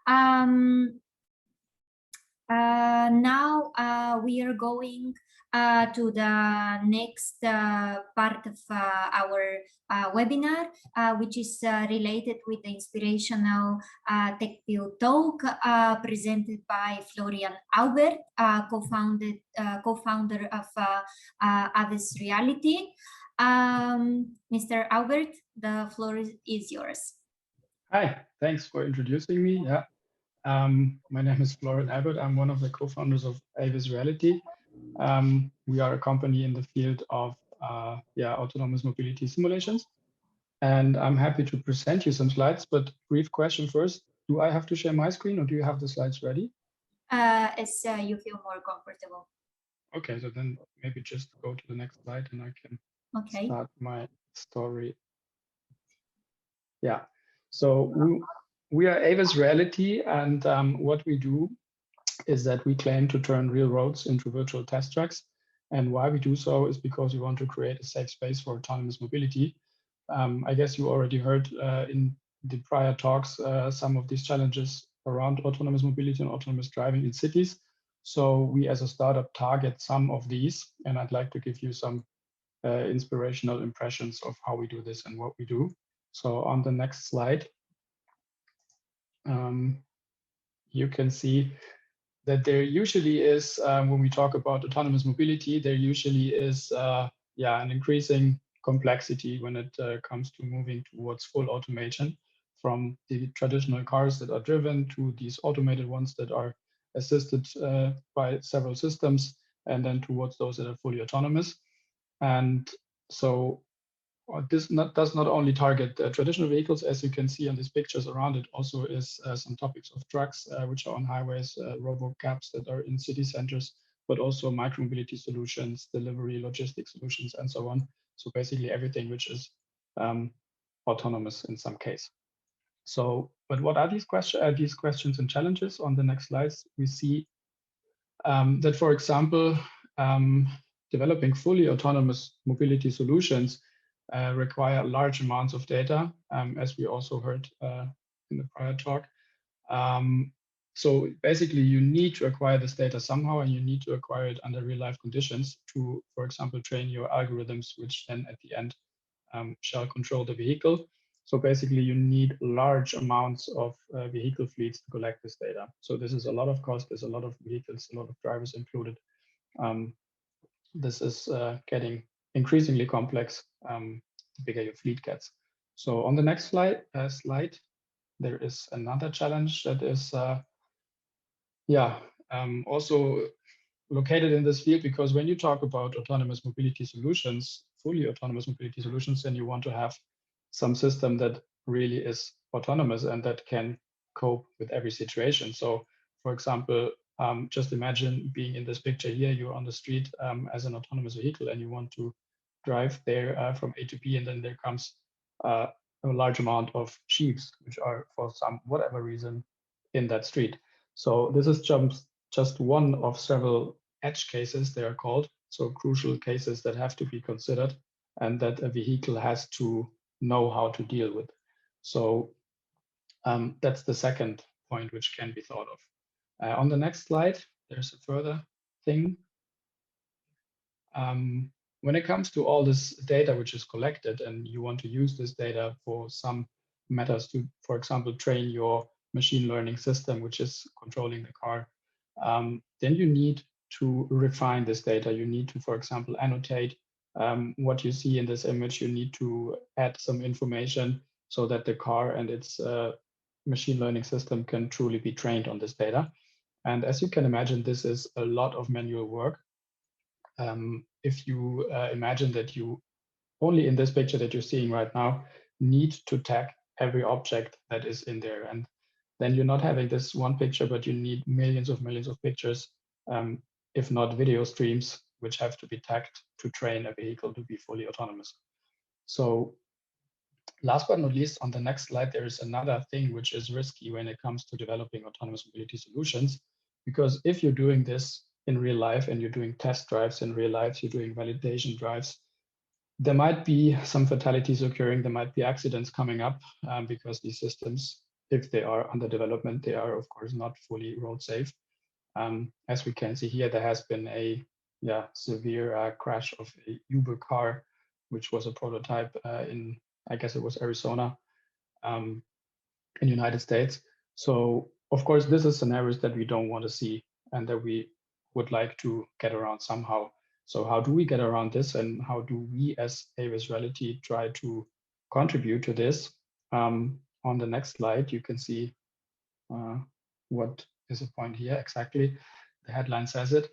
Now we are going to the next part of our webinar, which is related with the inspirational Techpill talk presented by Florian Aubert, co-founder of Aves Reality. Mr. Aubert, the floor is yours. Hi, thanks for introducing me. Yeah. My name is Florian Albert. I'm one of the co-founders of Avis Reality. We are a company in the field of autonomous mobility simulations. And I'm happy to present you some slides, but brief question first. Do I have to share my screen or do you have the slides ready? As you feel more comfortable. Okay, so then maybe just go to the next slide and I can start my story. Yeah, so we are Avis Reality, and what we do is that we claim to turn real roads into virtual test tracks. And why we do so is because we want to create a safe space for autonomous mobility. I guess you already heard in the prior talks some of these challenges around autonomous mobility and autonomous driving in cities. So we as a startup target some of these, and I'd like to give you some inspirational impressions of how we do this and what we do. So on the next slide, you can see that there usually is, when we talk about autonomous mobility, there usually is an increasing complexity when it comes to moving towards full automation, from the traditional cars that are driven to these automated ones that are assisted by several systems, and then towards those that are fully autonomous. And so this does not only target traditional vehicles, as you can see on these pictures around it, also is some topics of trucks, which are on highways, robo-cabs that are in city centers, but also micromobility solutions, delivery, logistic solutions, and so on. So basically everything which is autonomous in some case. So, but what are these questions and challenges? On the next slides, we see that, for example, developing fully autonomous mobility solutions require large amounts of data, as we also heard in the prior talk. So basically, you need to acquire this data somehow, and you need to acquire it under real-life conditions to, for example, train your algorithms, which then at the end shall control the vehicle. So basically, you need large amounts of vehicle fleets to collect this data. So this is a lot of cost. There's a lot of vehicles, a lot of drivers included. This is getting increasingly complex the bigger your fleet gets. So on the next slide, there is another challenge that is also located in this field, because when you talk about autonomous mobility solutions, fully autonomous mobility solutions, then you want to have some system that really is autonomous and that can cope with every situation. So for example, just imagine being in this picture here, you're on the street as an autonomous vehicle and you want to drive there from A to B, and then there comes a large amount of sheep, which are for some whatever reason in that street. So this is just one of several edge cases, they are called. So crucial cases that have to be considered and that a vehicle has to know how to deal with. So that's the second point which can be thought of. On the next slide, there's a further thing. When it comes to all this data which is collected and you want to use this data for some matters to, for example, train your machine learning system, which is controlling the car, then you need to refine this data. You need to, for example, annotate what you see in this image. You need to add some information so that the car and its machine learning system can truly be trained on this data. And as you can imagine, this is a lot of manual work. If you imagine that you only in this picture that you're seeing right now need to tag every object that is in there, and then you're not having this one picture, but you need millions of pictures, if not video streams, which have to be tagged to train a vehicle to be fully autonomous. So last but not least, on the next slide, there is another thing which is risky when it comes to developing autonomous mobility solutions, because if you're doing this in real life and you're doing test drives in real life, you're doing validation drives, there might be some fatalities occurring, there might be accidents coming up because these systems if they are under development, they are of course not fully road safe. As we can see here, there has been a severe crash of a Uber car, which was a prototype in, I guess it was Arizona, in the United States. So of course, this is scenarios that we don't want to see and that we would like to get around somehow. So how do we get around this, and how do we as Avis Reality try to contribute to this? On the next slide, you can see what is the point here exactly. The headline says it.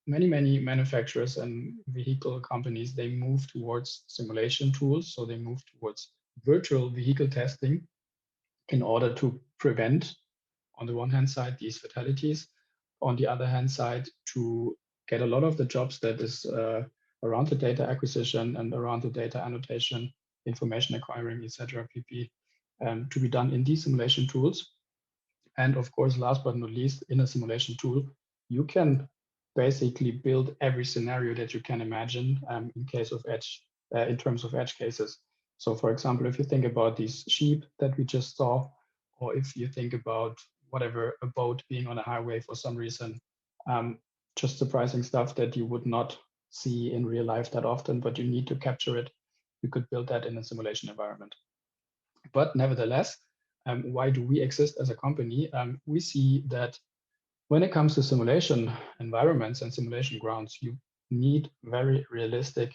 Many manufacturers and vehicle companies, they move towards simulation tools. So they move towards virtual vehicle testing in order to prevent, on the one hand side, these fatalities, on the other hand side, to get a lot of the jobs that is around the data acquisition and around the data annotation, information acquiring, etc., pp, to be done in these simulation tools. And of course, last but not least, in a simulation tool, you can basically build every scenario that you can imagine in case of edge, in terms of edge cases. So for example, if you think about these sheep that we just saw, or if you think about whatever, a boat being on a highway for some reason, just surprising stuff that you would not see in real life that often, but you need to capture it. You could build that in a simulation environment. But nevertheless, why do we exist as a company? We see that when it comes to simulation environments and simulation grounds, you need very realistic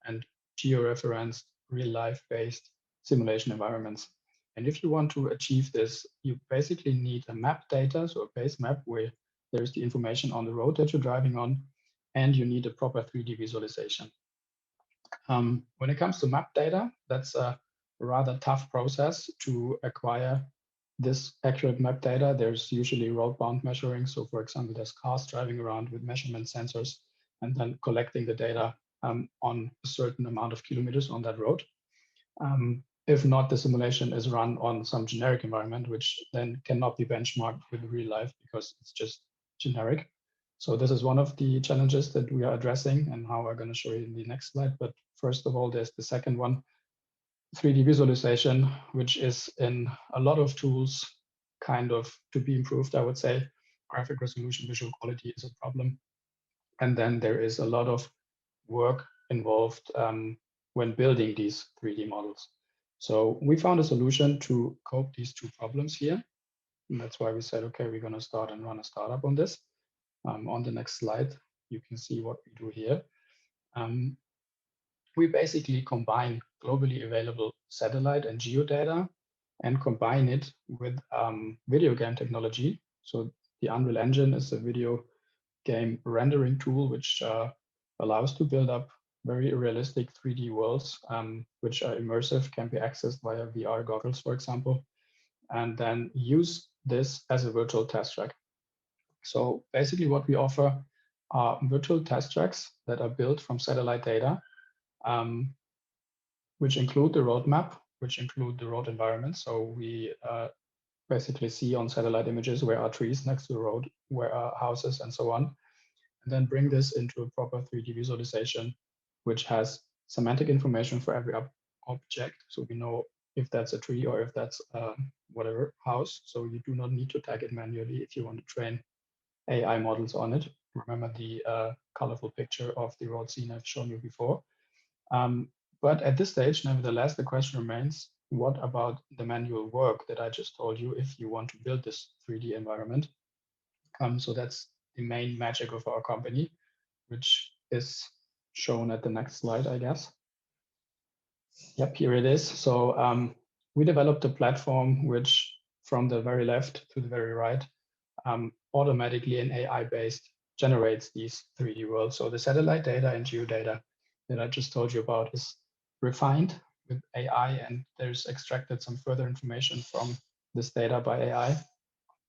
and geo-referenced, real-life-based simulation environments. And if you want to achieve this, you basically need a map data, so a base map where there's the information on the road that you're driving on, and you need a proper 3D visualization. When it comes to map data, that's a rather tough process to acquire this accurate map data. There's usually road-bound measuring. So for example, there's cars driving around with measurement sensors and then collecting the data on a certain amount of kilometers on that road. If not, the simulation is run on some generic environment, which then cannot be benchmarked with real life because it's just generic. So this is one of the challenges that we are addressing and how I'm going to show you in the next slide. But first of all, there's the second one, 3D visualization, which is in a lot of tools kind of to be improved, I would say. Graphic resolution, visual quality is a problem. And then there is a lot of work involved when building these 3D models. So we found a solution to cope these two problems here. And that's why we said, okay, we're going to start and run a startup on this. On the next slide, you can see what we do here. We basically combine globally available satellite and geodata and combine it with video game technology. So the Unreal Engine is a video game rendering tool which allows to build up very realistic 3D worlds, which are immersive, can be accessed via VR goggles, for example, and then use this as a virtual test track. So basically what we offer are virtual test tracks that are built from satellite data, which include the roadmap, which include the road environment. So we basically see on satellite images where are trees next to the road, where are houses, and so on. And then bring this into a proper 3D visualization, which has semantic information for every object. So we know if that's a tree or if that's whatever house. So you do not need to tag it manually if you want to train AI models on it. Remember the colorful picture of the road scene I've shown you before. But at this stage, nevertheless, the question remains, what about the manual work that I just told you if you want to build this 3D environment? So that's the main magic of our company, which is shown at the next slide, I guess. Yep, here it is. So we developed a platform which from the very left to the very right automatically and AI-based generates these 3D worlds. So the satellite data and geodata that I just told you about is refined with AI, and there's extracted some further information from this data by AI.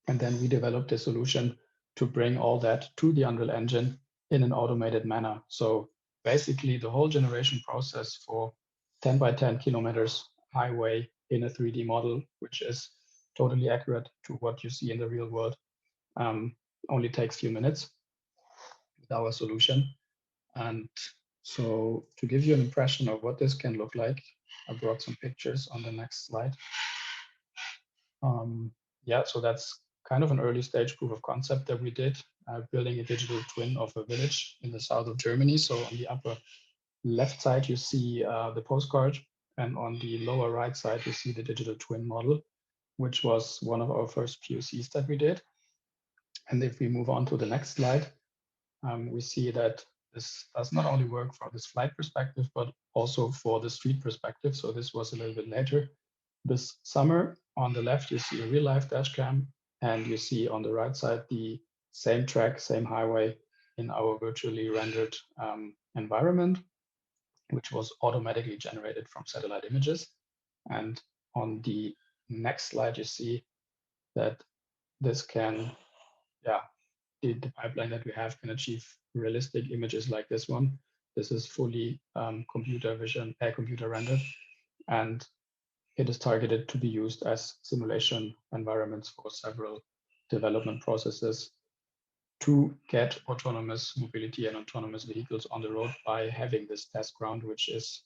And then we developed a solution to bring all that to the Unreal Engine in an automated manner. So basically the whole generation process for 10 by 10 kilometers highway in a 3D model, which is totally accurate to what you see in the real world, only takes a few minutes with our solution. And so to give you an impression of what this can look like, I brought some pictures on the next slide. Yeah, so that's kind of an early stage proof of concept that we did, building a digital twin of a village in the south of Germany. So on the upper left side, you see the postcard, and on the lower right side, you see the digital twin model, which was one of our first POCs that we did. And if we move on to the next slide, we see that this does not only work for this flight perspective, but also for the street perspective. So this was a little bit later this summer. On the left, you see a real life dash cam, and you see on the right side the same track, same highway in our virtually rendered environment, which was automatically generated from satellite images. And on the next slide, you see that this can, yeah, the pipeline that we have can achieve realistic images like this one. This is fully computer rendered, and it is targeted to be used as simulation environments for several development processes to get autonomous mobility and autonomous vehicles on the road by having this test ground, which is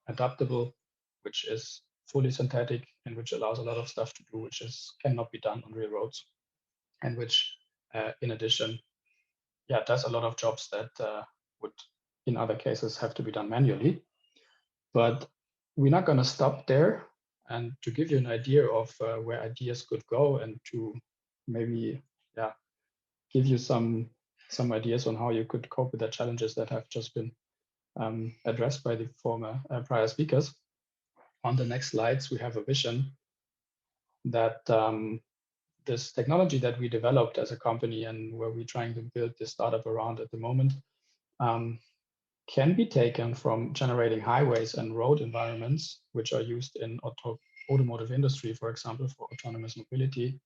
adaptable, which is fully synthetic, and which allows a lot of stuff to do, which cannot be done on real roads, and which, in addition, does a lot of jobs that would, in other cases, have to be done manually. But we're not going to stop there. And to give you an idea of where ideas could go, and to maybe, give you some ideas on how you could cope with the challenges that have just been addressed by the former prior speakers. On the next slides, we have a vision that this technology that we developed as a company and where we're trying to build this startup around at the moment can be taken from generating highways and road environments, which are used in automotive industry, for example, for autonomous mobility.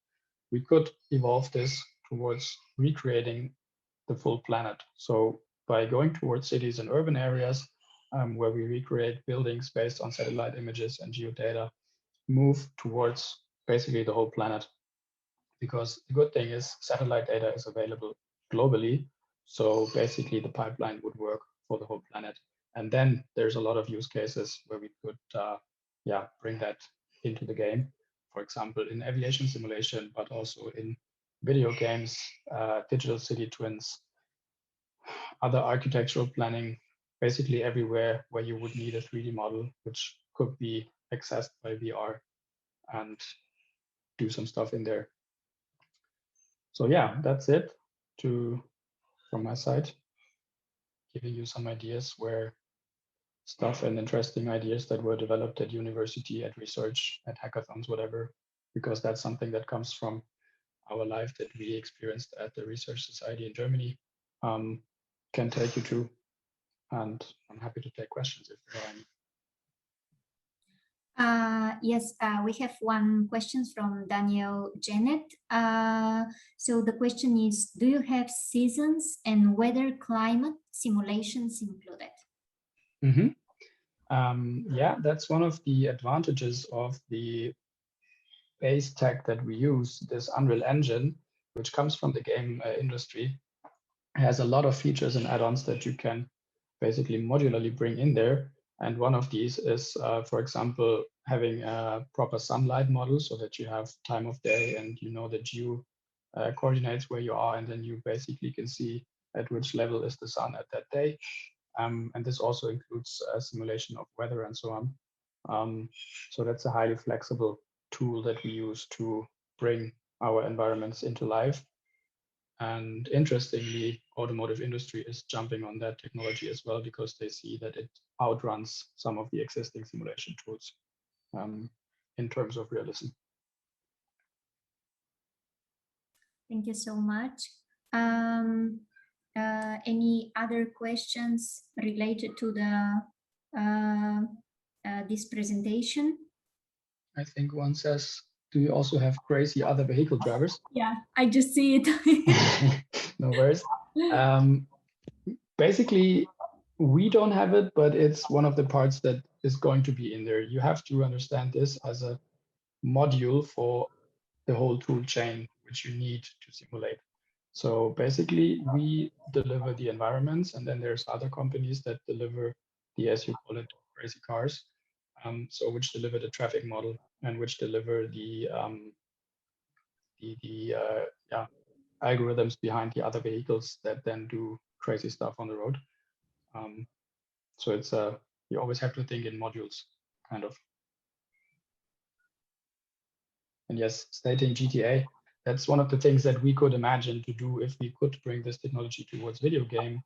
We could evolve this towards recreating the full planet. So by going towards cities and urban areas where we recreate buildings based on satellite images and geodata, move towards basically the whole planet. Because the good thing is satellite data is available globally. So basically the pipeline would work for the whole planet. And then there's a lot of use cases where we could bring that into the game. For example, in aviation simulation, but also in video games, digital city twins, other architectural planning, basically everywhere where you would need a 3D model, which could be accessed by VR and do some stuff in there. So yeah, that's it from my side, giving you some ideas where stuff and interesting ideas that were developed at university, at research, at hackathons, whatever, because that's something that comes from our life that we experienced at the Research Society in Germany, can take you to. And I'm happy to take questions if there are any. Yes, we have one question from Daniel Janet. So the question is, do you have seasons and weather climate simulations included? Yeah, that's one of the advantages of the base tech that we use, this Unreal Engine, which comes from the game industry. It has a lot of features and add-ons that you can basically modularly bring in there. And one of these is, for example, having a proper sunlight model so that you have time of day and you know the due coordinates where you are, and then you basically can see at which level is the sun at that day. And this also includes a simulation of weather and so on. So that's a highly flexible tool that we use to bring our environments into life. And interestingly, automotive industry is jumping on that technology as well, because they see that it outruns some of the existing simulation tools in terms of realism. Thank you so much. Any other questions related to the this presentation? I think one says, do you also have crazy other vehicle drivers? Yeah, I just see it. No worries. Basically, we don't have it, but it's one of the parts that is going to be in there. You have to understand this as a module for the whole tool chain, which you need to simulate. So basically, we deliver the environments, and then there's other companies that deliver the, as you call it, crazy cars. So which deliver the traffic model and which deliver the algorithms behind the other vehicles that then do crazy stuff on the road. So it's you always have to think in modules, kind of. And yes, stating GTA, that's one of the things that we could imagine to do if we could bring this technology towards video game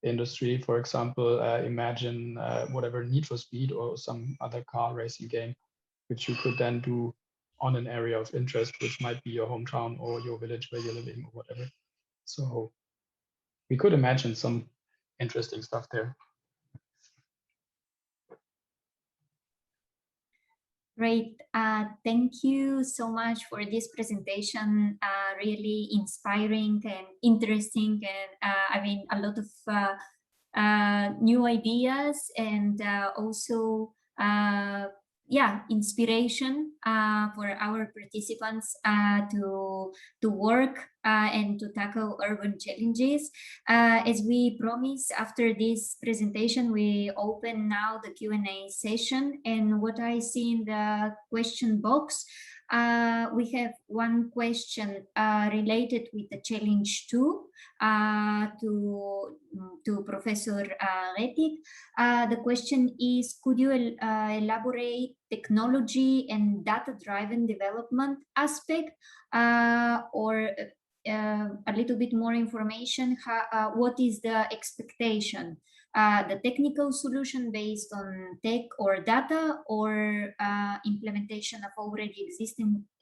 industry. For example, imagine whatever Need for Speed or some other car racing game, which you could then do on an area of interest, which might be your hometown or your village where you're living or whatever. So we could imagine some interesting stuff there. Great. Thank you so much for this presentation. Really inspiring and interesting, and I mean, a lot of new ideas, and also inspiration for our participants to work and to tackle urban challenges. As we promised, after this presentation, we open now the Q&A session. And what I see in the question box, we have one question related with the challenge 2 to Professor Rettig. The question is, could you elaborate technology and data-driven development aspect, or a little bit more information? What is the expectation? The technical solution based on tech or data, or implementation of already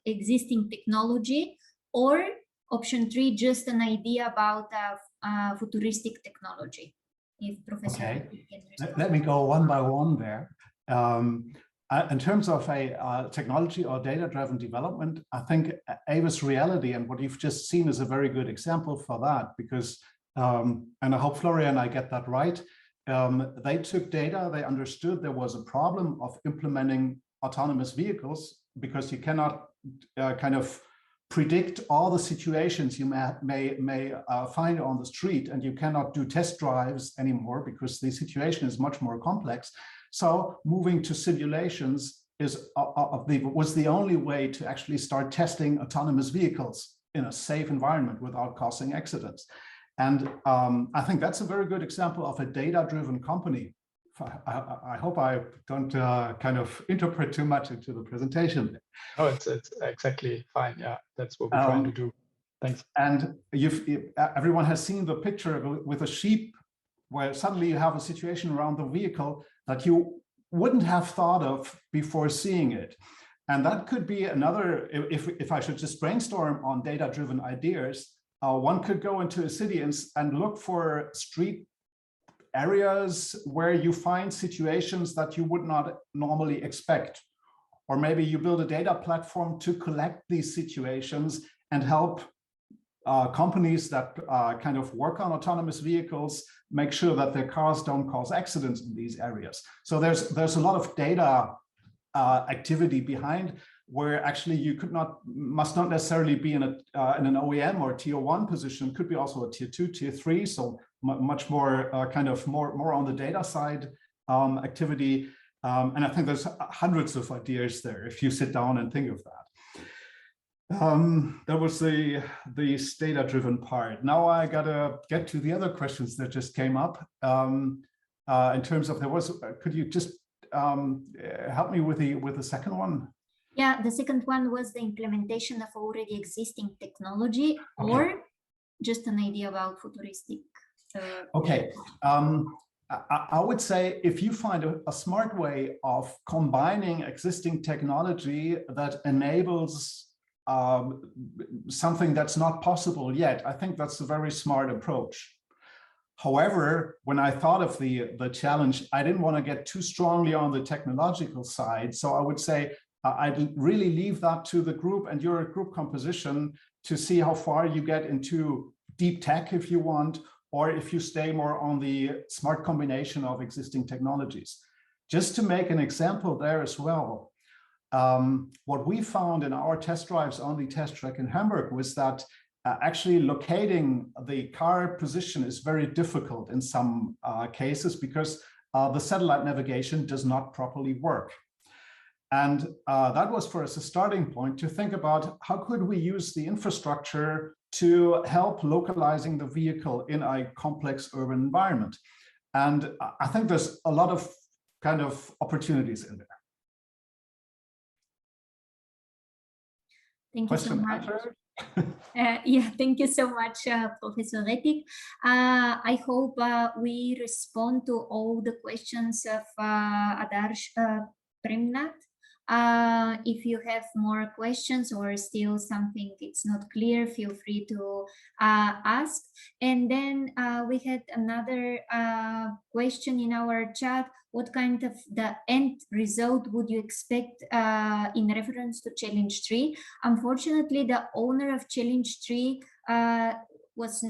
existing technology, or option 3, just an idea about futuristic technology? If Professor, okay, let me go one by one there. In terms of a technology or data-driven development, I think Avis Reality and what you've just seen is a very good example for that, because, and I hope Florian and I get that right, they took data, they understood there was a problem of implementing autonomous vehicles, because you cannot kind of predict all the situations you may find on the street, and you cannot do test drives anymore because the situation is much more complex. So moving to simulations was the only way to actually start testing autonomous vehicles in a safe environment without causing accidents. And I think that's a very good example of a data-driven company. I hope I don't kind of interpret too much into the presentation. Oh, it's exactly fine. Yeah, that's what we're trying to do. Thanks. And everyone has seen the picture with a sheep, where suddenly you have a situation around the vehicle that you wouldn't have thought of before seeing it. And that could be another, if I should just brainstorm on data-driven ideas, one could go into a city and look for street areas where you find situations that you would not normally expect. Or maybe you build a data platform to collect these situations and help companies that kind of work on autonomous vehicles make sure that their cars don't cause accidents in these areas. So there's a lot of data activity behind, where actually you must not necessarily be in an OEM or tier 1 position, could be also a tier 2, tier 3, so much more kind of more on the data side activity. And I think there's hundreds of ideas there if you sit down and think of that. That was the data-driven part. Now I gotta get to the other questions that just came up. In terms of could you just help me with the second one? Yeah, the second one was the implementation of already existing technology, or just an idea about futuristic. Okay. I would say if you find a smart way of combining existing technology that enables something that's not possible yet, I think that's a very smart approach. However, when I thought of the challenge, I didn't want to get too strongly on the technological side. So I would say I'd really leave that to the group and your group composition to see how far you get into deep tech if you want, or if you stay more on the smart combination of existing technologies. Just to make an example there as well, what we found in our test drives on the test track in Hamburg was that actually locating the car position is very difficult in some cases, because the satellite navigation does not properly work. And that was for us a starting point to think about how could we use the infrastructure to help localizing the vehicle in a complex urban environment. And I think there's a lot of kind of opportunities in there. Thank you so much. Yeah, thank you so much, Professor Rettig. I hope we respond to all the questions of Adarsh Premnath. If you have more questions or still something it's not clear, feel free to ask. And then we had another question in our chat. What kind of the end result would you expect in reference to Challenge 3? Unfortunately, the owner of Challenge 3 was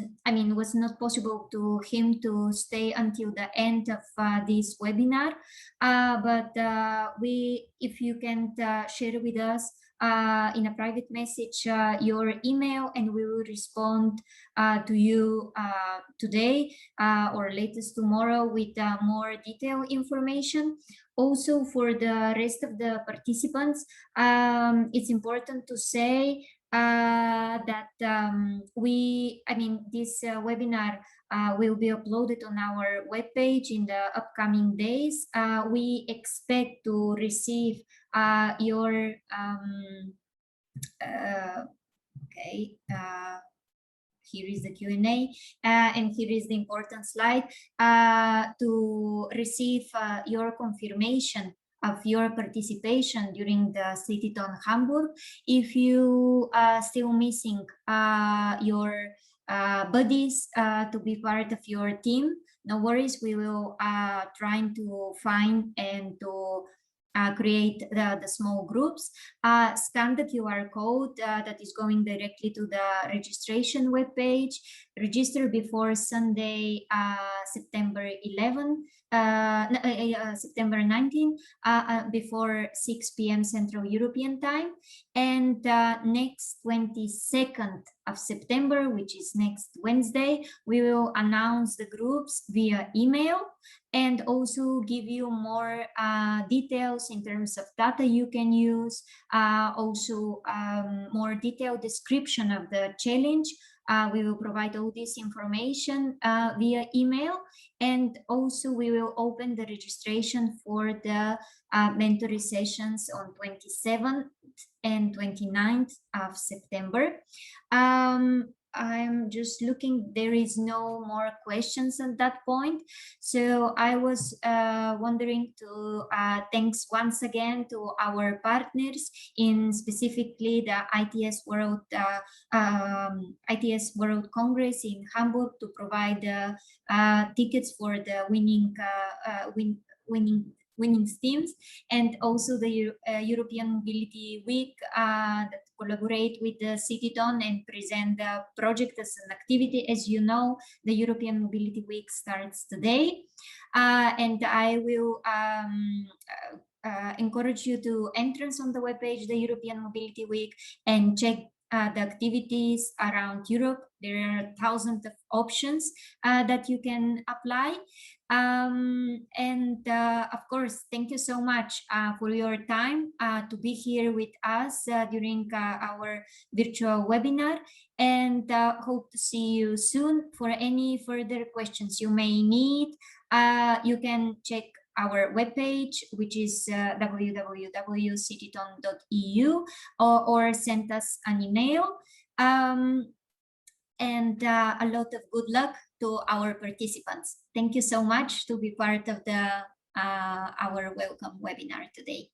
not possible to him to stay until the end of this webinar. But if you can share with us in a private message your email, and we will respond to you today or latest tomorrow with more detailed information. Also, for the rest of the participants, it's important to say that this webinar will be uploaded on our webpage in the upcoming days. We expect to receive your here is the Q&A, and here is the important slide to receive your confirmation of your participation during the Citython Hamburg. If you are still missing your buddies to be part of your team, no worries, we will try to find and to create the small groups. Scan the QR code that is going directly to the registration webpage. Register before Sunday, September 11, September 19, before 6 p.m. Central European Time. And next 22nd of September, which is next Wednesday, we will announce the groups via email and also give you more details in terms of data you can use, also more detailed description of the challenge. We will provide all this information via email, and also we will open the registration for the mentoring sessions on 27th and 29th of September. I'm just looking, there is no more questions at that point. So I was wondering to thanks once again to our partners, in specifically the ITS World Congress in Hamburg, to provide tickets for the winning teams, and also the European Mobility Week that collaborate with the Citython and present the project as an activity. As you know, the European Mobility Week starts today, and I will encourage you to entrance on the webpage, the European Mobility Week, and check the activities around Europe. There are thousands of options that you can apply. Of course, thank you so much for your time to be here with us during our virtual webinar, and hope to see you soon. For any further questions you may need, you can check our webpage, which is www.citython.eu, or send us an email. And a lot of good luck to our participants. Thank you so much to be part of the our welcome webinar today.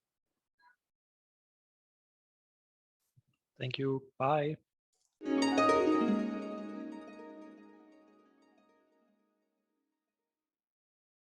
Thank you. Bye.